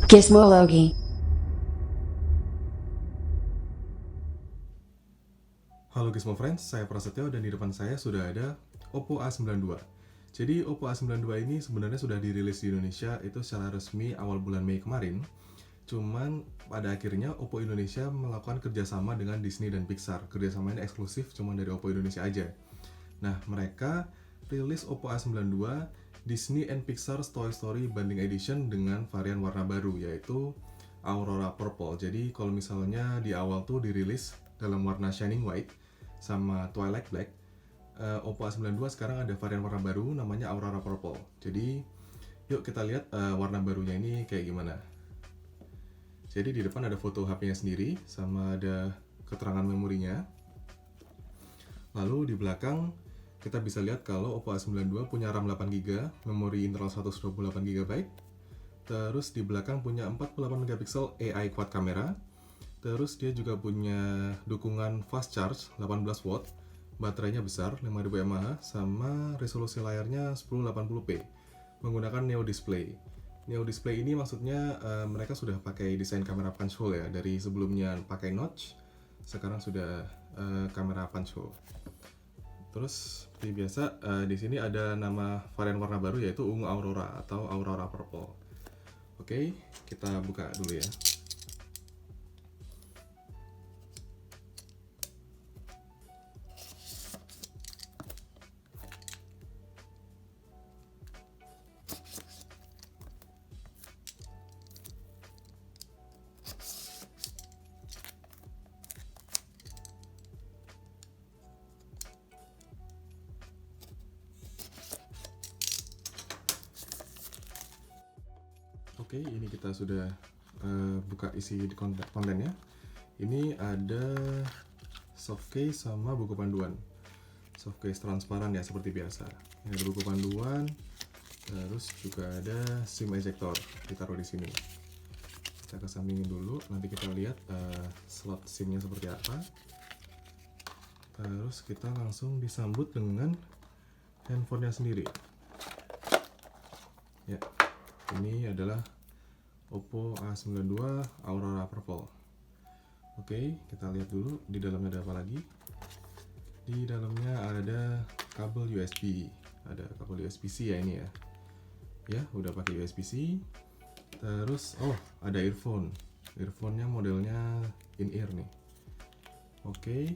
Gizmology. Halo Gizmo Friends, saya Prasetyo dan di depan saya sudah ada Oppo A92. Jadi Oppo A92 ini sebenarnya sudah dirilis di Indonesia itu secara resmi awal bulan Mei kemarin. Cuman pada akhirnya Oppo Indonesia melakukan kerjasama dengan Disney dan Pixar. Kerjasama ini eksklusif cuma dari Oppo Indonesia aja. Nah, mereka rilis Oppo A92 Disney and Pixar's Toy Story Bundling Edition dengan varian warna baru yaitu Aurora Purple. Jadi kalau misalnya di awal tuh dirilis dalam warna Shining White sama Twilight Black, Oppo A92 sekarang ada varian warna baru namanya Aurora Purple. Jadi yuk kita lihat warna barunya ini kayak gimana. Jadi di depan ada foto HP-nya sendiri sama ada keterangan memorinya. Lalu di belakang kita bisa lihat kalau Oppo A92 punya RAM 8GB, memori internal 128GB. Terus di belakang punya 48MP AI quad kamera. Terus dia juga punya dukungan fast charge 18W, baterainya besar 5000 mAh, sama resolusi layarnya 1080p menggunakan Neo Display. Neo Display ini maksudnya mereka sudah pakai desain kamera punch hole ya, dari sebelumnya pakai notch, sekarang sudah kamera punch hole. Terus seperti biasa di sini ada nama varian warna baru yaitu ungu Aurora atau Aurora Purple. Oke, kita buka dulu ya. Oke, ini kita sudah buka isi kontennya. Ini ada soft case sama buku panduan. Soft case transparan ya seperti biasa. Ini ada buku panduan, terus juga ada SIM ejector ditaruh di sini. Kita kesampingin dulu, nanti kita lihat slot SIM-nya seperti apa. Terus kita langsung disambut dengan handphonenya sendiri. Ya, ini adalah Oppo A92 Aurora Purple. Oke, kita lihat dulu di dalamnya ada apa lagi. Di dalamnya ada kabel USB. Ada kabel USB-C ya ini ya. Ya, udah pakai USB-C. Terus, ada earphone. Earphone-nya modelnya in-ear nih. Oke.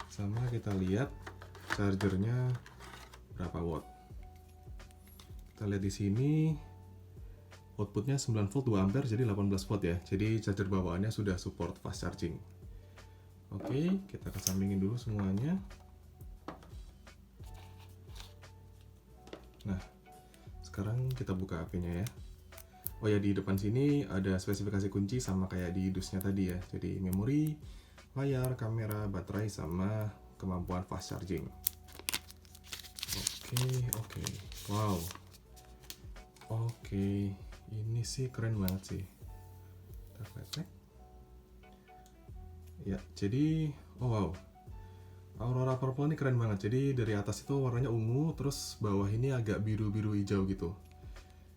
Sama kita lihat chargernya berapa watt. Kita lihat di sini outputnya 9V 2A jadi 18V ya. Jadi charger bawaannya sudah support fast charging. Oke, kita kesampingin dulu semuanya. Nah, sekarang kita buka HP-nya ya. Oh ya, di depan sini ada spesifikasi kunci sama kayak di dus-nya tadi ya. Jadi memori, layar, kamera, baterai, sama kemampuan fast charging. Oke. Wow. Oke. Ini sih keren banget sih. Ya, jadi wow. Aurora Purple ini keren banget. Jadi dari atas itu warnanya ungu, terus bawah ini agak biru-biru hijau gitu.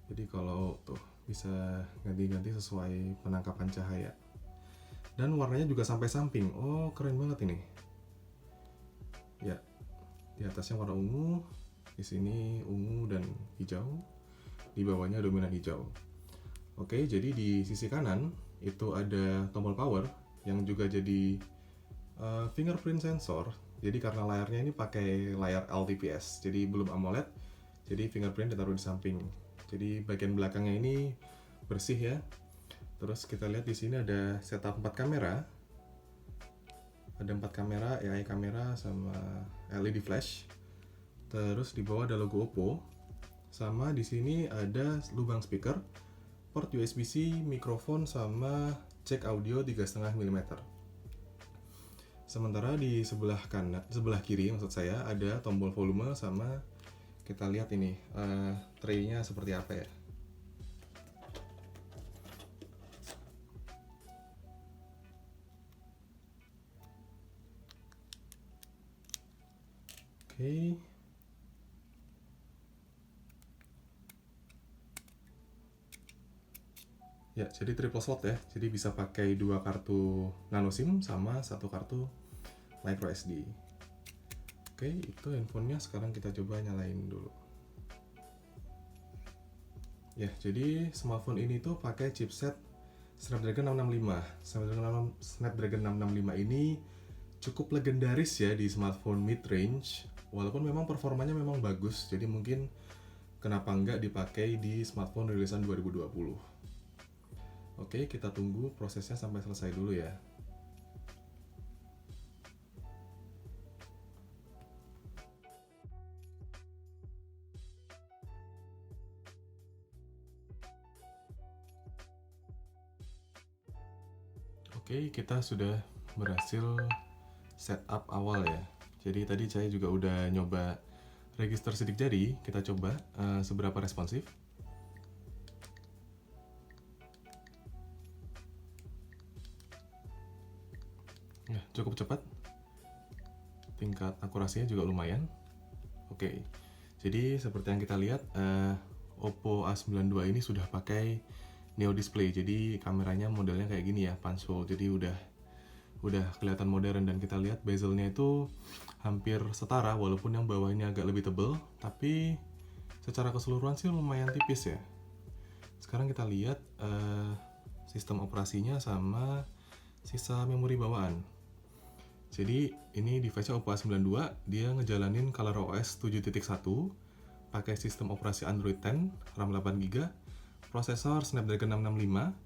Jadi kalau tuh bisa ganti-ganti sesuai penangkapan cahaya. Dan warnanya juga sampai samping. Oh, keren banget ini. Ya. Di atasnya warna ungu, di sini ungu dan hijau. Di bawahnya dominan hijau. Oke, jadi di sisi kanan itu ada tombol power yang juga jadi fingerprint sensor. Jadi karena layarnya ini pakai layar LTPS, jadi belum AMOLED, jadi fingerprint ditaruh di samping. Jadi bagian belakangnya ini bersih ya. Terus kita lihat di sini ada setup 4 kamera. Ada 4 kamera, AI kamera sama LED flash. Terus di bawah ada logo Oppo. Sama di sini ada lubang speaker, port USB-C, mikrofon, sama jack audio 3,5 mm. Sementara di sebelah kiri maksud saya ada tombol volume sama kita lihat ini tray-nya seperti apa ya. Oke. Ya, jadi triple slot ya. Jadi bisa pakai 2 kartu nano SIM sama 1 kartu micro SD. Oke, itu handphonenya. Sekarang kita coba nyalain dulu. Ya, jadi smartphone ini tuh pakai chipset Snapdragon 665. Snapdragon 665 ini cukup legendaris ya di smartphone mid-range. Walaupun memang performanya memang bagus, jadi mungkin kenapa nggak dipakai di smartphone rilisan 2020. Oke, kita tunggu prosesnya sampai selesai dulu ya. Oke, kita sudah berhasil setup awal ya. Jadi tadi saya juga udah nyoba register sidik jari, kita coba seberapa responsif. Ya, cukup cepat. Tingkat akurasinya juga lumayan. Oke, jadi seperti yang kita lihat, Oppo A92 ini sudah pakai Neo Display. Jadi kameranya modelnya kayak gini ya, punch hole. Jadi udah kelihatan modern, dan kita lihat bezelnya itu hampir setara, walaupun yang bawahnya agak lebih tebal, tapi secara keseluruhan sih lumayan tipis ya. Sekarang kita lihat sistem operasinya sama sisa memori bawaan. Jadi ini device-nya Oppo A92, dia ngejalanin ColorOS 7.1, pakai sistem operasi Android 10, RAM 8GB, prosesor Snapdragon 665,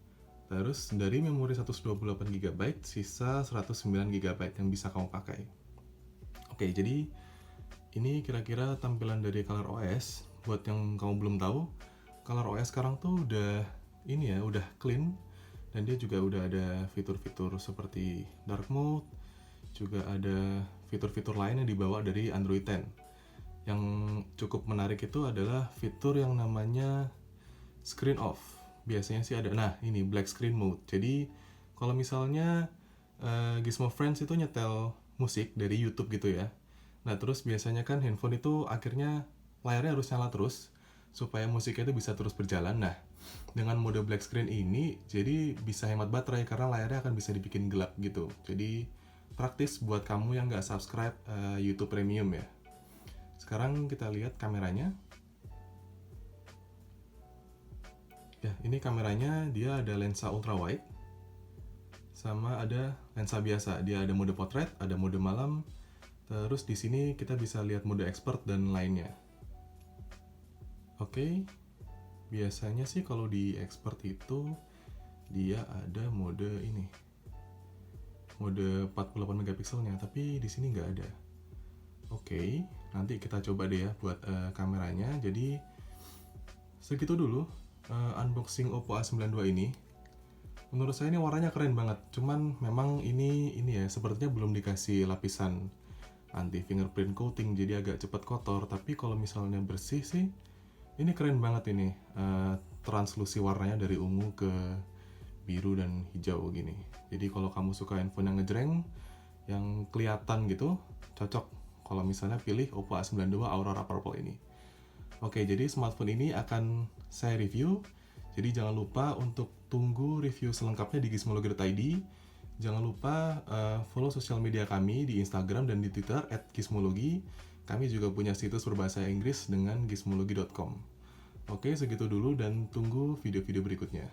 terus dari memori 128GB, sisa 109GB yang bisa kamu pakai. Oke, jadi ini kira-kira tampilan dari ColorOS. Buat yang kamu belum tahu, ColorOS sekarang tuh udah clean, dan dia juga udah ada fitur-fitur seperti dark mode, juga ada fitur-fitur lain yang dibawa dari Android 10. Yang cukup menarik itu adalah fitur yang namanya screen off. Biasanya sih ada, ini black screen mode. Jadi kalau misalnya Gizmo Friends itu nyetel musik dari YouTube gitu ya. Nah, terus biasanya kan handphone itu akhirnya layarnya harus nyala terus supaya musiknya itu bisa terus berjalan. Nah, dengan mode black screen ini jadi bisa hemat baterai karena layarnya akan bisa dibikin gelap gitu. Jadi praktis buat kamu yang nggak subscribe YouTube Premium ya. Sekarang kita lihat kameranya. Ya, ini kameranya, dia ada lensa ultra wide sama ada lensa biasa. Dia ada mode potret, ada mode malam. Terus di sini kita bisa lihat mode expert dan lainnya. Oke. Biasanya sih kalau di expert itu dia ada mode ini, mode 48 megapikselnya, tapi di sini nggak ada. Oke, nanti kita coba deh ya buat kameranya. Jadi segitu dulu unboxing Oppo A92 ini. Menurut saya ini warnanya keren banget. Cuman memang ini ya sepertinya belum dikasih lapisan anti fingerprint coating, jadi agak cepat kotor. Tapi kalau misalnya bersih sih, ini keren banget ini. Translusi warnanya dari ungu ke biru dan hijau gini. Jadi kalau kamu suka handphone yang ngejreng, yang kelihatan gitu, cocok kalau misalnya pilih Oppo A92 Aurora Purple ini. Oke, jadi smartphone ini akan saya review. Jadi jangan lupa untuk tunggu review selengkapnya di gizmologi.id. Jangan lupa follow sosial media kami di Instagram dan di Twitter @gizmologi. Kami juga punya situs berbahasa Inggris dengan gizmologi.com. Oke, segitu dulu dan tunggu video-video berikutnya.